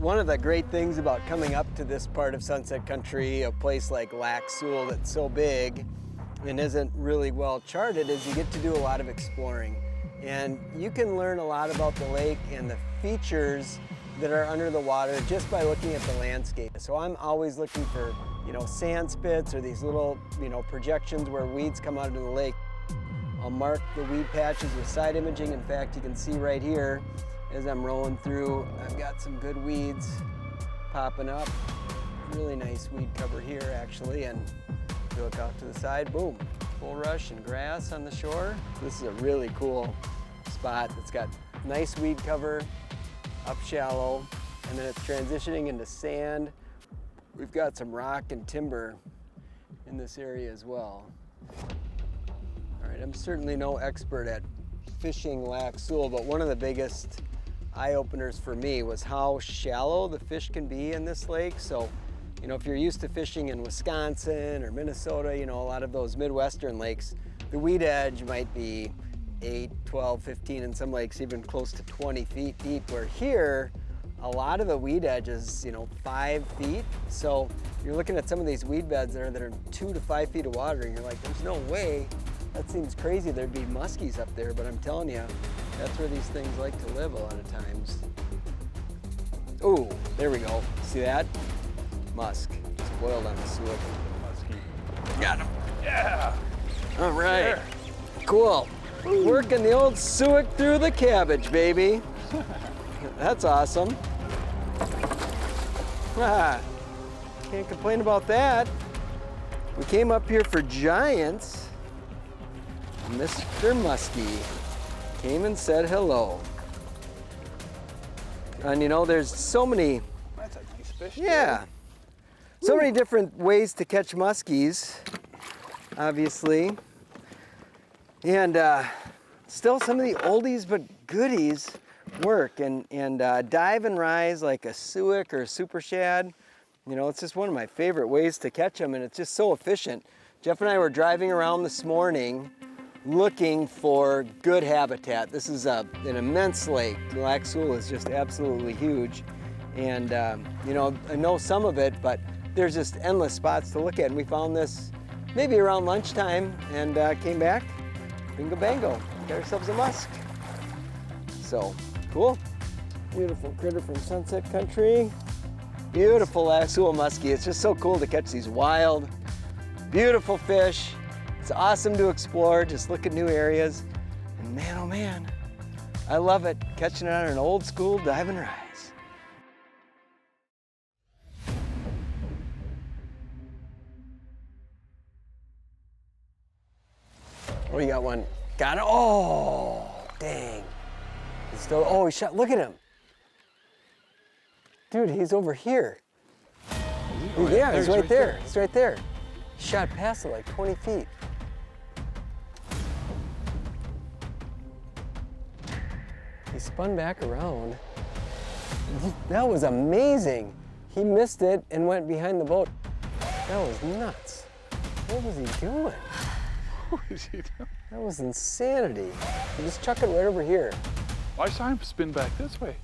One of the great things about coming up to this part of Sunset Country, a place like Lac Seul that's so big and isn't really well charted, is you get to do a lot of exploring. And you can learn a lot about the lake and the features that are under the water just by looking at the landscape. So I'm always looking for, sand spits or these little, projections where weeds come out into the lake. I'll mark the weed patches with side imaging. In fact, you can see right here as I'm rolling through, I've got some good weeds popping up. Really nice weed cover here actually, and if you look off to the side, boom, bulrush and grass on the shore. This is a really cool spot that's got nice weed cover, up shallow, and then it's transitioning into sand. We've got some rock and timber in this area as well. All right, I'm certainly no expert at fishing Lac Seul, but one of the biggest eye-openers for me was how shallow the fish can be in this lake. So, if you're used to fishing in Wisconsin or Minnesota, a lot of those Midwestern lakes, the weed edge might be 8, 12, 15, in some lakes even close to 20 feet deep, where here, a lot of the weed edge is, 5 feet. So you're looking at some of these weed beds that are 2 to 5 feet of water, and you're like, there's no way. That seems crazy there'd be muskies up there, but I'm telling you, that's where these things like to live a lot of times. Ooh, there we go. See that? Musk. Just boiled on the suet. Musky. Got him. Yeah. All right. There. Cool. Working the old suet through the cabbage, baby. That's awesome. Ah, can't complain about that. We came up here for giants. Mr. Muskie came and said hello. And there's so many, That's a nice fish. yeah, so many different ways to catch muskies, obviously. And still some of the oldies but goodies work. And dive and rise like a suic or a super shad, it's just one of my favorite ways to catch them, and it's just so efficient. Jeff and I were driving around this morning looking for good habitat. This is an immense lake. Lac Seul is just absolutely huge. And I know some of it, but there's just endless spots to look at. And we found this maybe around lunchtime and came back, bingo bango, got ourselves a musk. So, cool. Beautiful critter from Sunset Country. Beautiful Lac Seul muskie. It's just so cool to catch these wild, beautiful fish. It's awesome to explore, just look at new areas. And man, oh man, I love it, catching it on an old school dive and rise. Oh, you got one. Got it. Oh, dang. He's still, oh, he shot, look at him. Dude, he's over here. Oh, yeah, he's right there. He's right there. He shot past it like 20 feet. He spun back around. That was amazing. He missed it and went behind the boat. That was nuts. What was he doing? What was he doing? That was insanity. You just chuck it right over here. I saw him spin back this way.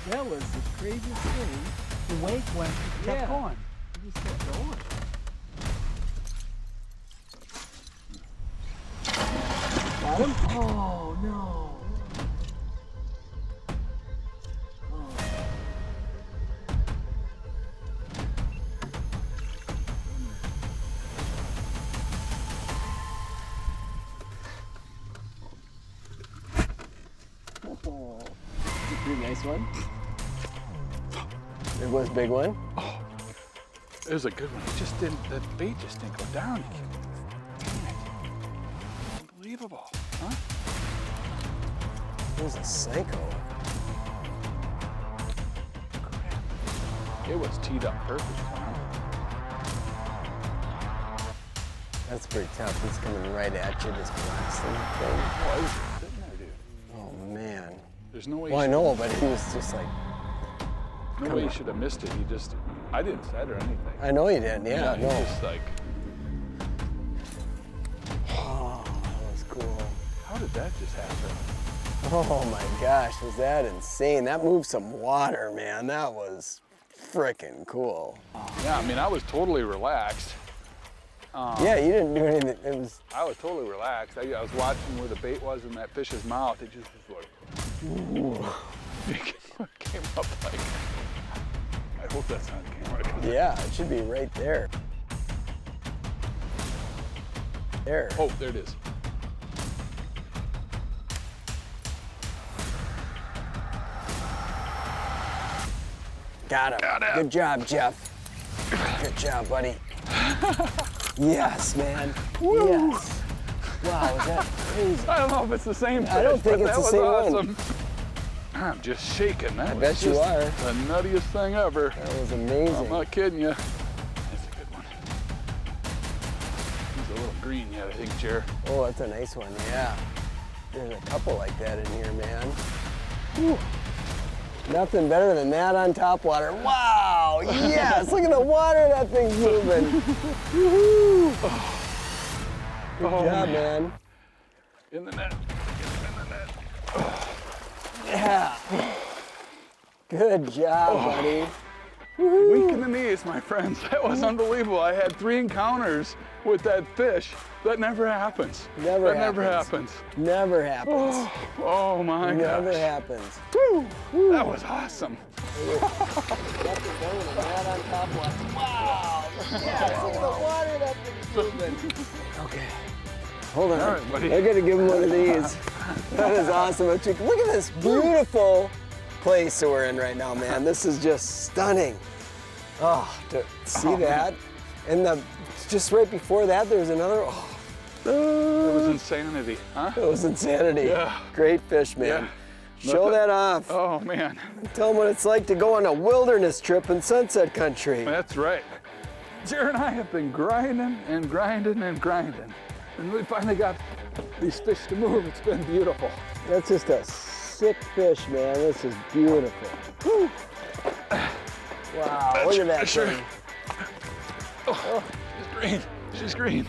That was the craziest thing. The wake went, kept going. It just kept going. Got him? Oh, no. Oh. Pretty nice one. It was a big one. Oh, it was a good one. It just didn't, the bait just didn't go down. Unbelievable, huh? It was a psycho. It was teed up perfect. Huh? That's pretty tough. He's coming right at you, this blasting thing. Oh, I was sitting there, dude. Oh, man. There's no way. Well, I know, but he was just like... No way he should have missed it. He just, I didn't set or anything. I know you didn't, yeah, He no. just like, Oh, that was cool. how How did that just happen? Oh my gosh, was that insane? That moved some water, man. That was frickin' cool. Yeah, I mean, I was totally relaxed. Yeah, you didn't do anything. It was. I was totally relaxed. I was watching where the bait was in that fish's mouth. It just was like, it came up like, I hope that's on camera. Yeah, it should be right there. There. Oh, there it is. Got him. Got him. Good job, Jeff. Good job, buddy. Yes, man. Woo. Yes. Wow, is that crazy? I don't know if it's the same fish, I don't think but it's that the was same awesome. one. I'm just shaking. That I was bet you just are. the nuttiest thing ever. That was amazing. I'm not kidding you. That's a good one. He's a little green yet, I think, Jer. Oh, that's a nice one, yeah. There's a couple like that in here, man. Whew. Nothing better than that on Topwater. Wow, yes, look at the water that thing's moving. Woohoo! Good job, man. In the net. In the net. Yeah. Good job, buddy. Weak in the knees, my friends. That was unbelievable. I had 3 encounters with that fish. That never happens. Never Never happens. Never happens. Oh my Never gosh. happens. Woo. That was awesome. Nothing better than that on Topwater. Wow. Yes, look at the water that thing's moving. Okay. Hold on. All right, buddy. I gotta give him one of these. That is awesome. Look at this beautiful place that we're in right now, man. This is just stunning. Oh, to see that. And just right before that, there was another. Oh. It was insanity, huh? It was insanity. Yeah. Great fish, man. Yeah. Show that off. Oh man. Tell them what it's like to go on a wilderness trip in Sunset Country. That's right. Jared and I have been grinding and grinding and grinding. And we finally got these fish to move. It's been beautiful. That's just a sick fish, man. This is beautiful. Whew. Wow, look at that Sure. thing. Oh, she's green. She's green.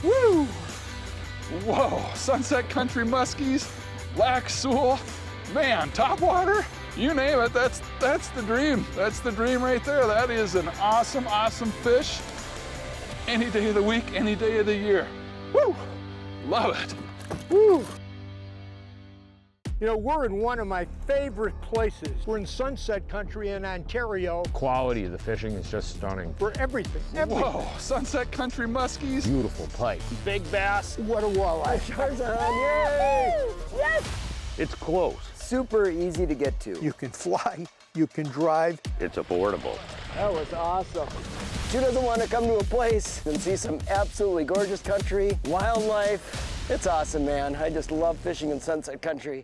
Woo! Whoa, Sunset Country muskies, Lac Seul, man, Topwater, you name it, that's the dream. That's the dream right there. That is an awesome, awesome fish. Any day of the week, any day of the year. Woo! Love it. Woo. You know, we're in one of my favorite places. We're in Sunset Country in Ontario. Quality of the fishing is just stunning. For everything. Whoa, Sunset Country muskies. Beautiful pike. Big bass. What a walleye. Tarzan, yay! Yes! It's close. Super easy to get to. You can fly, you can drive. It's affordable. That was awesome. Who doesn't want to come to a place and see some absolutely gorgeous country, wildlife? It's awesome, man. I just love fishing in Sunset Country.